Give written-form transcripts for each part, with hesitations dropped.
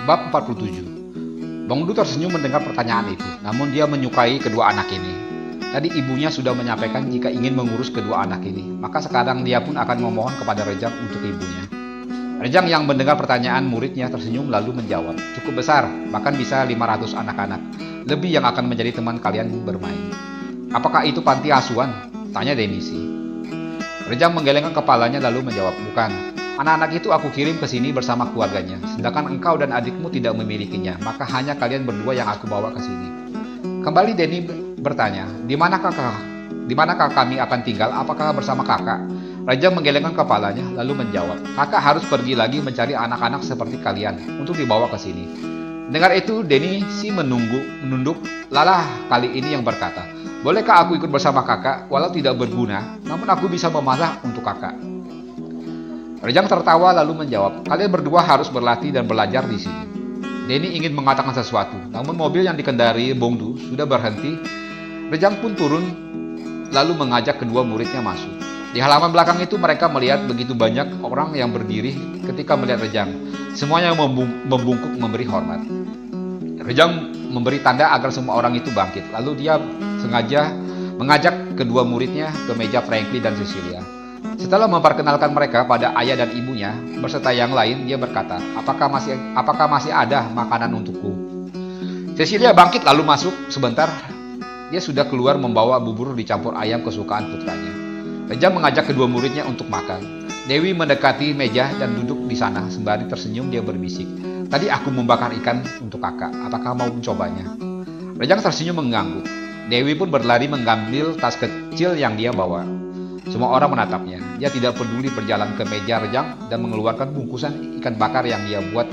Bab 47. Bongdu tersenyum mendengar pertanyaan itu, namun dia menyukai kedua anak ini. Tadi ibunya sudah menyampaikan jika ingin mengurus kedua anak ini, maka sekarang dia pun akan memohon kepada Rejang untuk ibunya. Rejang yang mendengar pertanyaan muridnya tersenyum lalu menjawab, cukup besar, bahkan bisa 500 anak-anak, lebih yang akan menjadi teman kalian bermain. Apakah itu panti asuhan? Tanya Denisi. Rejang menggelengkan kepalanya lalu menjawab, bukan. Anak-anak itu aku kirim ke sini bersama keluarganya, sedangkan engkau dan adikmu tidak memilikinya, maka hanya kalian berdua yang aku bawa ke sini. Kembali Denny bertanya, di manakah kami akan tinggal? Apakah bersama kakak? Raja menggelengkan kepalanya lalu menjawab, kakak harus pergi lagi mencari anak-anak seperti kalian untuk dibawa ke sini. Dengar itu, Denny menunduk. Lalah kali ini yang berkata, bolehkah aku ikut bersama kakak? Walau tidak berguna, namun aku bisa memasak untuk kakak. Rejang tertawa lalu menjawab, kalian berdua harus berlatih dan belajar di sini. Denny ingin mengatakan sesuatu, namun mobil yang dikendari Bongdu sudah berhenti. Rejang pun turun lalu mengajak kedua muridnya masuk. Di halaman belakang itu mereka melihat begitu banyak orang yang berdiri ketika melihat Rejang. Semuanya membungkuk memberi hormat. Rejang memberi tanda agar semua orang itu bangkit. Lalu dia sengaja mengajak kedua muridnya ke meja Franklin dan Cecilia. Setelah memperkenalkan mereka pada ayah dan ibunya, berserta yang lain, dia berkata, apakah masih ada makanan untukku? Cecilia bangkit lalu masuk. Sebentar, dia sudah keluar membawa bubur dicampur ayam kesukaan putranya. Rejang mengajak kedua muridnya untuk makan. Dewi mendekati meja dan duduk di sana. Sembari tersenyum dia berbisik, tadi aku membakar ikan untuk kakak, apakah mau mencobanya? Rejang tersenyum mengangguk. Dewi pun berlari mengambil tas kecil yang dia bawa. Semua orang menatapnya. Dia tidak peduli berjalan ke meja Rejang dan mengeluarkan bungkusan ikan bakar yang dia buat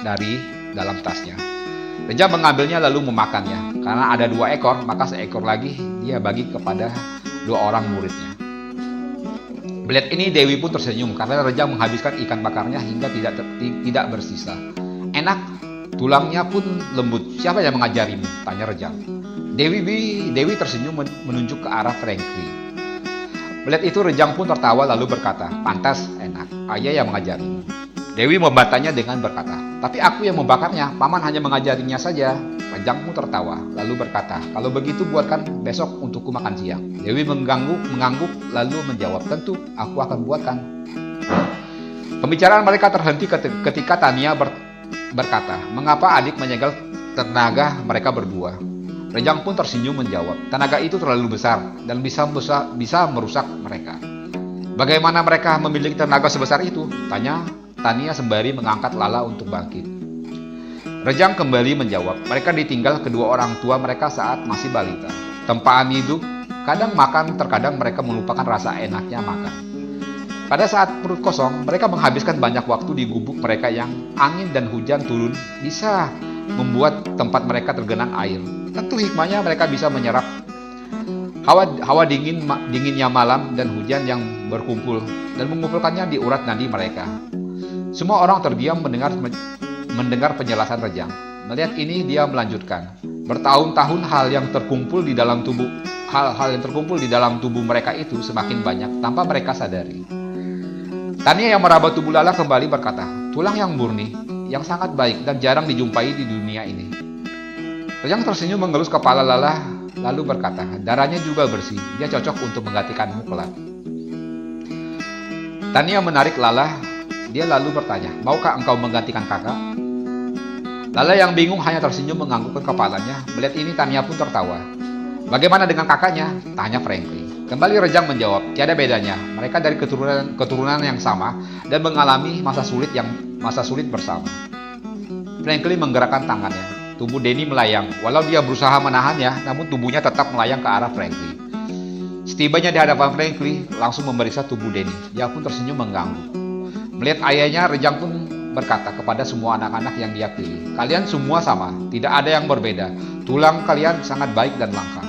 dari dalam tasnya. Rejang mengambilnya lalu memakannya. Karena ada 2 ekor, maka seekor lagi dia bagi kepada 2 orang muridnya. Melihat ini Dewi pun tersenyum karena Rejang menghabiskan ikan bakarnya hingga tidak bersisa. Enak, tulangnya pun lembut. Siapa yang mengajarimu? Tanya Rejang. Dewi tersenyum menunjuk ke arah Franklin. Melihat itu Rejang pun tertawa lalu berkata, pantas, enak, ayah yang mengajarimu. Dewi membantahnya dengan berkata, tapi aku yang membakarnya, paman hanya mengajarinya saja. Rejang pun tertawa lalu berkata, kalau begitu buatkan besok untukku makan siang. Dewi mengangguk lalu menjawab, tentu aku akan buatkan. Pembicaraan mereka terhenti ketika Tania berkata, mengapa adik menyegel tenaga mereka berdua? Rejang pun tersenyum menjawab, tenaga itu terlalu besar dan bisa merusak mereka. Bagaimana mereka memiliki tenaga sebesar itu? Tanya Tania sembari mengangkat Lala untuk bangkit. Rejang kembali menjawab, mereka ditinggal kedua orang tua mereka saat masih balita. Tempaan hidup, kadang makan, terkadang mereka melupakan rasa enaknya makan. Pada saat perut kosong, mereka menghabiskan banyak waktu di gubuk mereka yang angin dan hujan turun bisa membuat tempat mereka tergenang air. Tentu hikmahnya mereka bisa menyerap hawa dinginnya malam dan hujan yang berkumpul dan mengumpulkannya di urat nadi mereka. Semua orang terdiam mendengar penjelasan Rejang. Melihat ini dia melanjutkan. Bertahun-tahun hal-hal yang terkumpul di dalam tubuh mereka itu semakin banyak tanpa mereka sadari. Tania yang meraba tubuh Lala kembali berkata, tulang yang murni, yang sangat baik dan jarang dijumpai di dunia ini. Rejang tersenyum mengelus kepala Lala lalu berkata, darahnya juga bersih, dia cocok untuk menggantikanmu kelak. Tania menarik Lala, dia lalu bertanya, maukah engkau menggantikan kakak? Lala yang bingung hanya tersenyum menganggukkan kepalanya. Melihat ini Tania pun tertawa. Bagaimana dengan kakaknya? Tanya Franklin. Kembali Rejang menjawab, tiada bedanya, mereka dari keturunan yang sama dan mengalami masa sulit bersama. Franklin menggerakkan tangannya. Tubuh Denny melayang. Walau dia berusaha menahannya, namun tubuhnya tetap melayang ke arah Franklin. Setibanya di hadapan Franklin, langsung memeriksa tubuh Denny. Dia pun tersenyum mengangguk. Melihat ayahnya, Rejang pun berkata kepada semua anak-anak yang dia pilih, kalian semua sama, tidak ada yang berbeda. Tulang kalian sangat baik dan langka.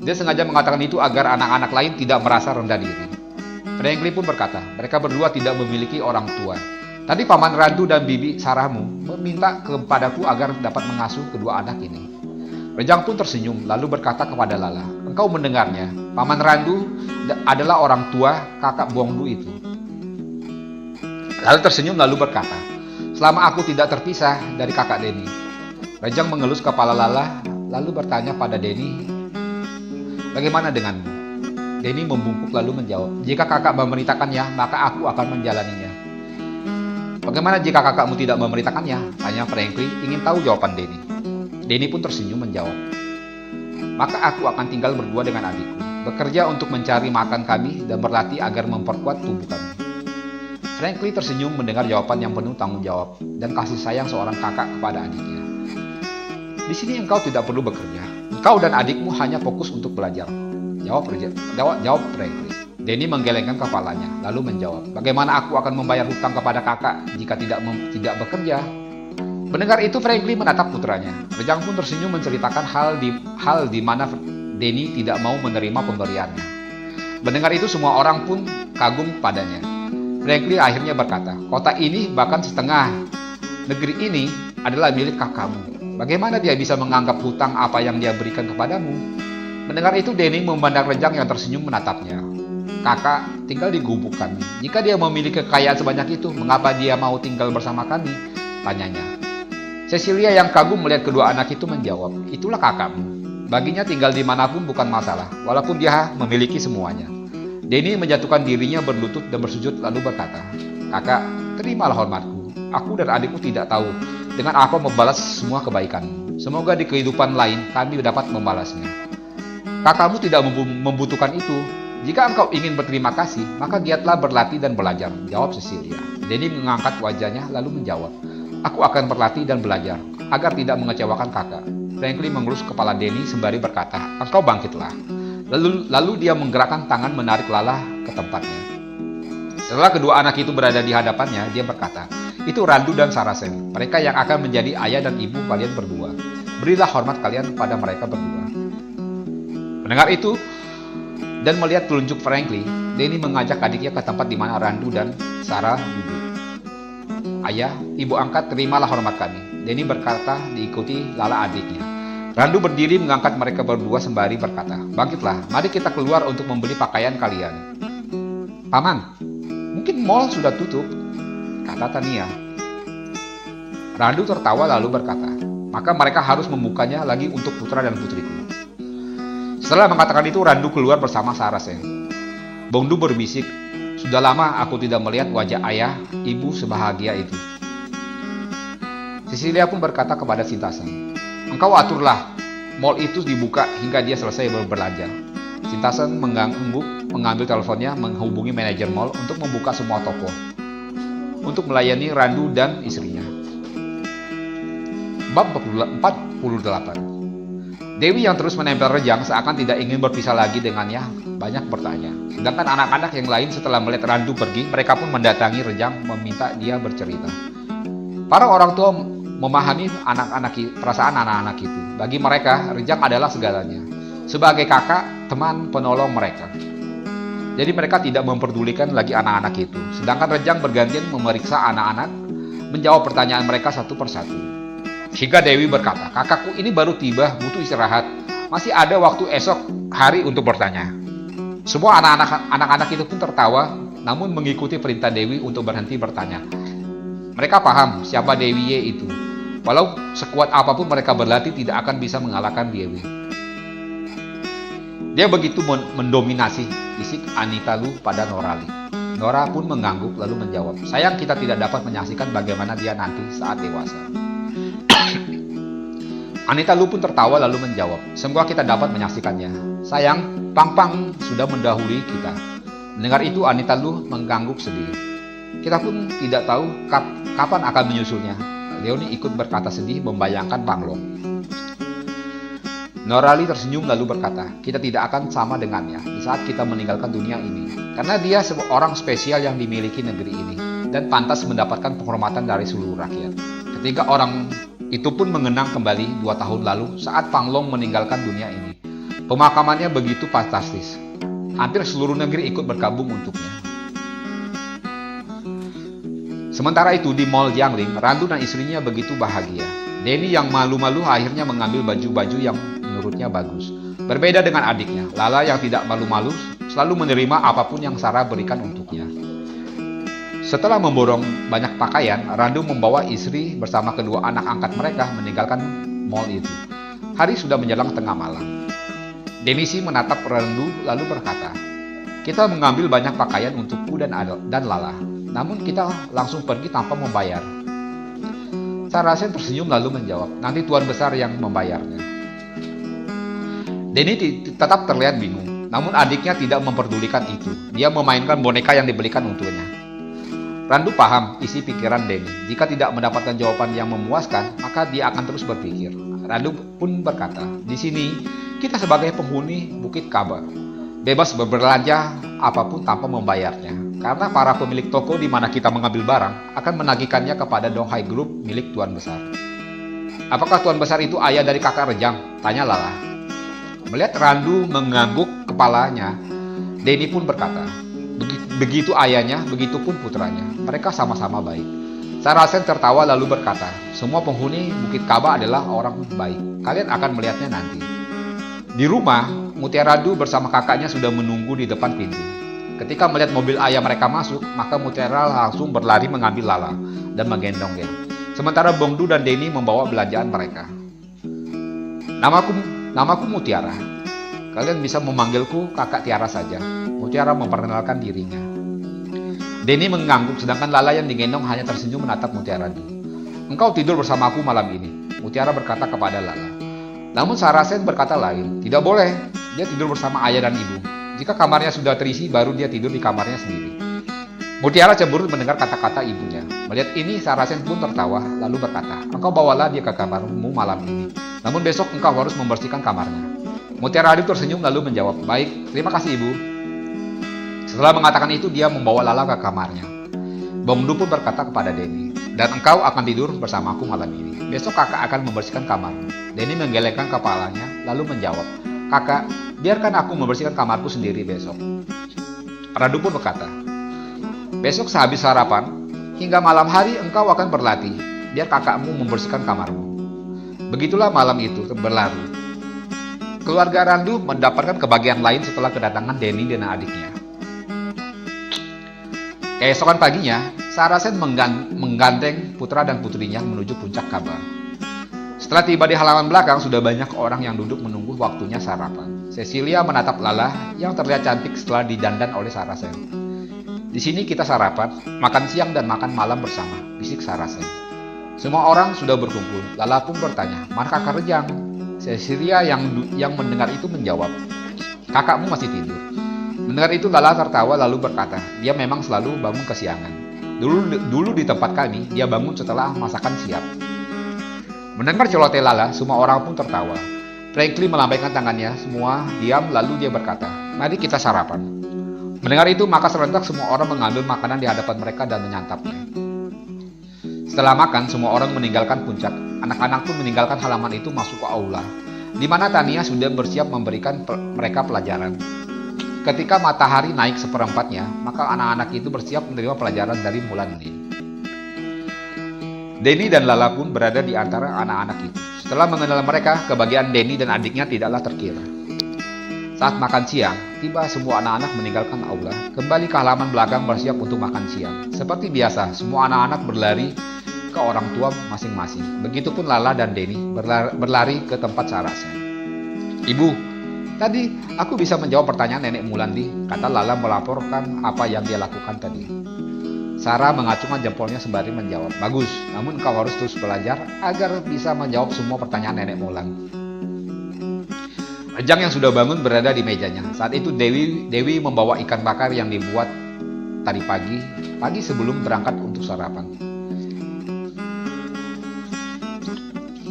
Dia sengaja mengatakan itu agar anak-anak lain tidak merasa rendah diri. Franklin pun berkata, mereka berdua tidak memiliki orang tua. Tadi Paman Randu dan Bibi Sarahmu meminta kepadaku agar dapat mengasuh kedua anak ini. Rejang pun tersenyum lalu berkata kepada Lala, engkau mendengarnya, Paman Randu adalah orang tua kakak Bongdu itu. Lalu tersenyum lalu berkata, selama aku tidak terpisah dari kakak Denny. Rejang mengelus kepala Lala, lalu bertanya pada Denny, bagaimana denganmu? Denny membungkuk lalu menjawab, jika kakak memerintahkannya, maka aku akan menjalaninya. Bagaimana jika kakakmu tidak memerintahkannya? Tanya Franklin ingin tahu jawaban Denny. Denny pun tersenyum menjawab, maka aku akan tinggal berdua dengan adikku, bekerja untuk mencari makan kami dan berlatih agar memperkuat tubuh kami. Franklin tersenyum mendengar jawaban yang penuh tanggung jawab dan kasih sayang seorang kakak kepada adiknya. Di sini engkau tidak perlu bekerja. Engkau dan adikmu hanya fokus untuk belajar. Jawab Franklin. Denny menggelengkan kepalanya, lalu menjawab, bagaimana aku akan membayar hutang kepada kakak jika tidak bekerja? Mendengar itu, Franklin menatap putranya. Rejang pun tersenyum menceritakan hal di mana Denny tidak mau menerima pemberiannya. Mendengar itu, semua orang pun kagum padanya. Franklin akhirnya berkata, kota ini bahkan setengah negeri ini adalah milik kakakmu. Bagaimana dia bisa menganggap hutang apa yang dia berikan kepadamu? Mendengar itu, Denny memandang Rejang yang tersenyum menatapnya. Kakak tinggal di gubuk kami. Jika dia memiliki kekayaan sebanyak itu, mengapa dia mau tinggal bersama kami? Tanyanya. Cecilia yang kagum melihat kedua anak itu menjawab, itulah kakakmu. Baginya tinggal dimanapun bukan masalah, walaupun dia memiliki semuanya. Denny menjatuhkan dirinya berlutut dan bersujud lalu berkata, kakak, terimalah hormatku. Aku dan adikku tidak tahu dengan apa membalas semua kebaikanmu. Semoga di kehidupan lain kami dapat membalasnya. Kakakmu tidak membutuhkan itu. Jika engkau ingin berterima kasih, maka giatlah berlatih dan belajar, jawab Cecilia. Denny mengangkat wajahnya lalu menjawab, aku akan berlatih dan belajar, agar tidak mengecewakan kakak. Franklin mengelus kepala Denny sembari berkata, engkau bangkitlah. Lalu dia menggerakkan tangan menarik Lala ke tempatnya. Setelah kedua anak itu berada di hadapannya, dia berkata, itu Randu dan Sarasen, mereka yang akan menjadi ayah dan ibu kalian berdua. Berilah hormat kalian pada mereka berdua. Mendengar itu, dan melihat telunjuk Franklin, Denny mengajak adiknya ke tempat di mana Randu dan Sarah duduk. Ayah, ibu angkat, terimalah hormat kami. Denny berkata diikuti Lala adiknya. Randu berdiri mengangkat mereka berdua sembari berkata, bangkitlah, mari kita keluar untuk membeli pakaian kalian. Paman, mungkin mall sudah tutup, kata Tania. Randu tertawa lalu berkata, maka mereka harus membukanya lagi untuk putra dan putriku. Setelah mengatakan itu, Randu keluar bersama Sarasen. Bongdu berbisik, sudah lama aku tidak melihat wajah ayah, ibu sebahagia itu. Cecilia pun berkata kepada Sintasan, engkau aturlah, mall itu dibuka hingga dia selesai berbelanja. Sintasan mengambil teleponnya menghubungi manajer mall untuk membuka semua toko untuk melayani Randu dan istrinya. Bab 48. Dewi yang terus menempel Rejang seakan tidak ingin berpisah lagi dengannya banyak bertanya. Sedangkan anak-anak yang lain setelah melihat Randu pergi, mereka pun mendatangi Rejang meminta dia bercerita. Para orang tua memahami perasaan anak-anak itu. Bagi mereka, Rejang adalah segalanya. Sebagai kakak, teman, penolong mereka. Jadi mereka tidak memperdulikan lagi anak-anak itu. Sedangkan Rejang bergantian memeriksa anak-anak, menjawab pertanyaan mereka satu persatu. Hingga Dewi berkata, kakakku ini baru tiba, butuh istirahat. Masih ada waktu esok hari untuk bertanya. Semua anak-anak itu pun tertawa, namun mengikuti perintah Dewi untuk berhenti bertanya. Mereka paham siapa Dewi Ye itu. Walau sekuat apapun mereka berlatih tidak akan bisa mengalahkan Dewi. Dia begitu mendominasi, bisik Anita Lu pada Norali. Nora pun mengangguk lalu menjawab, sayang kita tidak dapat menyaksikan bagaimana dia nanti saat dewasa. Anita Lu pun tertawa lalu menjawab, semoga kita dapat menyaksikannya. Sayang, Pang sudah mendahului kita. Mendengar itu Anita Lu mengangguk sedih. Kita pun tidak tahu kapan akan menyusulnya. Leoni ikut berkata sedih membayangkan Panglong. Norali tersenyum lalu berkata, kita tidak akan sama dengannya di saat kita meninggalkan dunia ini. Karena dia seorang spesial yang dimiliki negeri ini dan pantas mendapatkan penghormatan dari seluruh rakyat. Ketika orang itu pun mengenang kembali 2 tahun lalu saat Panglong meninggalkan dunia ini. Pemakamannya begitu fantastis. Hampir seluruh negeri ikut bergabung untuknya. Sementara itu di Mall Jiangling, Randu dan istrinya begitu bahagia. Denny yang malu-malu akhirnya mengambil baju-baju yang menurutnya bagus. Berbeda dengan adiknya, Lala yang tidak malu-malu selalu menerima apapun yang Sarah berikan untuknya. Setelah memborong banyak pakaian, Randu membawa istri bersama kedua anak angkat mereka meninggalkan mall itu. Hari sudah menjelang tengah malam. Denisi menatap Randu lalu berkata, "Kita mengambil banyak pakaian untukku dan Lala, namun kita langsung pergi tanpa membayar." Sarasen tersenyum lalu menjawab, "Nanti Tuan Besar yang membayarnya." Denny tetap terlihat bingung, namun adiknya tidak memperdulikan itu. Dia memainkan boneka yang dibelikan untuknya. Randu paham isi pikiran Denny. Jika tidak mendapatkan jawaban yang memuaskan, maka dia akan terus berpikir. Randu pun berkata, "Di sini, kita sebagai penghuni Bukit Kaba, bebas berbelanja apapun tanpa membayarnya. Karena para pemilik toko di mana kita mengambil barang akan menagihkannya kepada Donghai Group milik Tuan Besar." "Apakah Tuan Besar itu ayah dari kakak Rejang?" tanya Lala. Melihat Randu mengangguk kepalanya, Denny pun berkata, "Begitu ayahnya, begitu pun putranya. Mereka sama-sama baik." Sarasen tertawa lalu berkata, "Semua penghuni Bukit Kaba adalah orang baik. Kalian akan melihatnya nanti." Di rumah, Mutiara Randu bersama kakaknya sudah menunggu di depan pintu. Ketika melihat mobil ayah mereka masuk, maka Mutiara langsung berlari mengambil Lala dan menggendongnya. Sementara Bongdu dan Denny membawa belanjaan mereka. Namaku Mutiara. Kalian bisa memanggilku Kakak Tiara saja." Mutiara memperkenalkan dirinya. Denny mengangguk sedangkan Lala yang digendong hanya tersenyum menatap Mutiara Randu. "Engkau tidur bersama aku malam ini," Mutiara berkata kepada Lala. Namun Sarasen berkata lain, "Tidak boleh, dia tidur bersama ayah dan ibu. Jika kamarnya sudah terisi, baru dia tidur di kamarnya sendiri." Mutiara cemburu mendengar kata-kata ibunya. Melihat ini, Sarasen pun tertawa, lalu berkata, "Engkau bawalah dia ke kamarmu malam ini. Namun besok engkau harus membersihkan kamarnya." Mutiara Randu tersenyum lalu menjawab, "Baik, terima kasih ibu." Setelah mengatakan itu, dia membawa Lala ke kamarnya. Bongdu pun berkata kepada Denny, "Dan engkau akan tidur bersamaku malam ini. Besok kakak akan membersihkan kamarmu." Denny menggelengkan kepalanya, lalu menjawab, "Kakak, biarkan aku membersihkan kamarku sendiri besok." Randu pun berkata, "Besok sehabis sarapan, hingga malam hari engkau akan berlatih. Biar kakakmu membersihkan kamarmu." Begitulah malam itu berlalu. Keluarga Randu mendapatkan kebahagiaan lain setelah kedatangan Denny dan adiknya. Keesokan paginya, Sarasen menggandeng putra dan putrinya menuju puncak Kaba. Setelah tiba di halaman belakang, sudah banyak orang yang duduk menunggu waktunya sarapan. Cecilia menatap Lala yang terlihat cantik setelah didandan oleh Sarasen. "Di sini kita sarapan, makan siang dan makan malam bersama," bisik Sarasen. Semua orang sudah berkumpul. Lala pun bertanya, "Mana kakak Rejang?" Cecilia yang mendengar itu menjawab, "Kakakmu masih tidur." Mendengar itu Lala tertawa lalu berkata, "Dia memang selalu bangun kesiangan. Dulu di tempat kami, dia bangun setelah masakan siap." Mendengar celoteh Lala, semua orang pun tertawa. Franklin melambaikan tangannya, semua diam lalu dia berkata, "Mari kita sarapan." Mendengar itu, maka serentak semua orang mengambil makanan di hadapan mereka dan menyantapnya. Setelah makan, semua orang meninggalkan puncak. Anak-anak pun meninggalkan halaman itu masuk ke aula, di mana Tania sudah bersiap memberikan mereka pelajaran. Ketika matahari naik seperempatnya, maka anak-anak itu bersiap menerima pelajaran dari Mulandi. Denny dan Lala pun berada di antara anak-anak itu. Setelah mengenal mereka, kebahagiaan Denny dan adiknya tidaklah terkira. Saat makan siang, tiba semua anak-anak meninggalkan aula, kembali ke halaman belakang bersiap untuk makan siang. Seperti biasa, semua anak-anak berlari ke orang tua masing-masing. Begitupun Lala dan Denny berlari ke tempat Sarasen. "Ibu, tadi aku bisa menjawab pertanyaan Nenek Mulandi," kata Lala melaporkan apa yang dia lakukan tadi. Sarah mengacungkan jempolnya sembari menjawab, "Bagus, namun kau harus terus belajar agar bisa menjawab semua pertanyaan Nenek Mulan." Rejang yang sudah bangun berada di mejanya. Saat itu Dewi membawa ikan bakar yang dibuat tadi pagi sebelum berangkat untuk sarapan.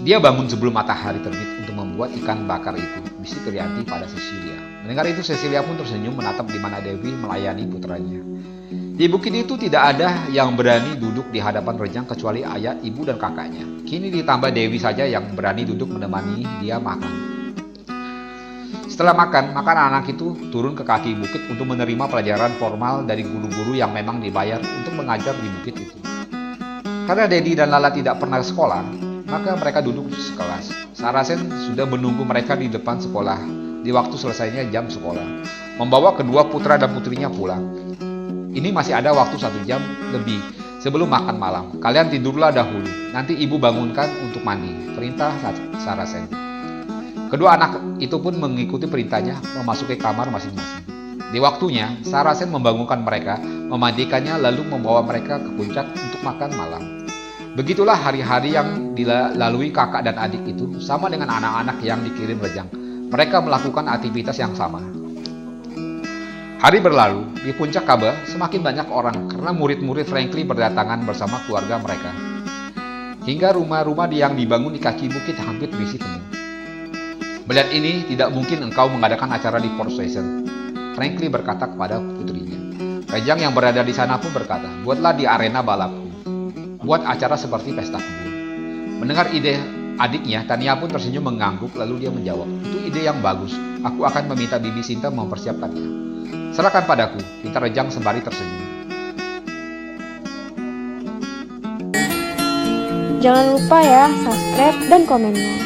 Dia bangun sebelum matahari terbit untuk membuat ikan bakar itu, bisik Rianti pada Cecilia. Mendengar itu, Cecilia pun tersenyum menatap di mana Dewi melayani putranya. Di bukit itu tidak ada yang berani duduk di hadapan Rejang kecuali ayah, ibu, dan kakaknya. Kini ditambah Dewi saja yang berani duduk menemani dia makan. Setelah makan, maka anak itu turun ke kaki bukit untuk menerima pelajaran formal dari guru-guru yang memang dibayar untuk mengajar di bukit itu. Karena Dedi dan Lala tidak pernah sekolah, maka mereka duduk sekelas. Sarasen sudah menunggu mereka di depan sekolah di waktu selesainya jam sekolah, membawa kedua putra dan putrinya pulang. Ini masih ada waktu 1 jam lebih sebelum makan malam. Kalian tidurlah dahulu, nanti ibu bangunkan untuk mandi, perintah Sarasen. Kedua anak itu pun mengikuti perintahnya memasuki kamar masing-masing. Di waktunya, Sarasen membangunkan mereka, memandikannya lalu membawa mereka ke puncak untuk makan malam. Begitulah hari-hari yang dilalui kakak dan adik itu sama dengan anak-anak yang dikirim Rejang. Mereka melakukan aktivitas yang sama. Hari berlalu, di puncak Kaba semakin banyak orang karena murid-murid Frankly berdatangan bersama keluarga mereka. Hingga rumah-rumah yang dibangun di kaki bukit hampir terisi penuh. Melihat ini, tidak mungkin engkau mengadakan acara di Four Seasons, Frankly berkata kepada putrinya. Rejang yang berada di sana pun berkata, buatlah di arena balapku. Buat acara seperti pesta kebun. Mendengar ide adiknya, Tania pun tersenyum mengangguk lalu dia menjawab, itu ide yang bagus. Aku akan meminta Bibi Sinta mempersiapkannya. Serahkan padaku, pinta Rejang sembari tersenyum. Jangan lupa ya, subscribe dan komennya.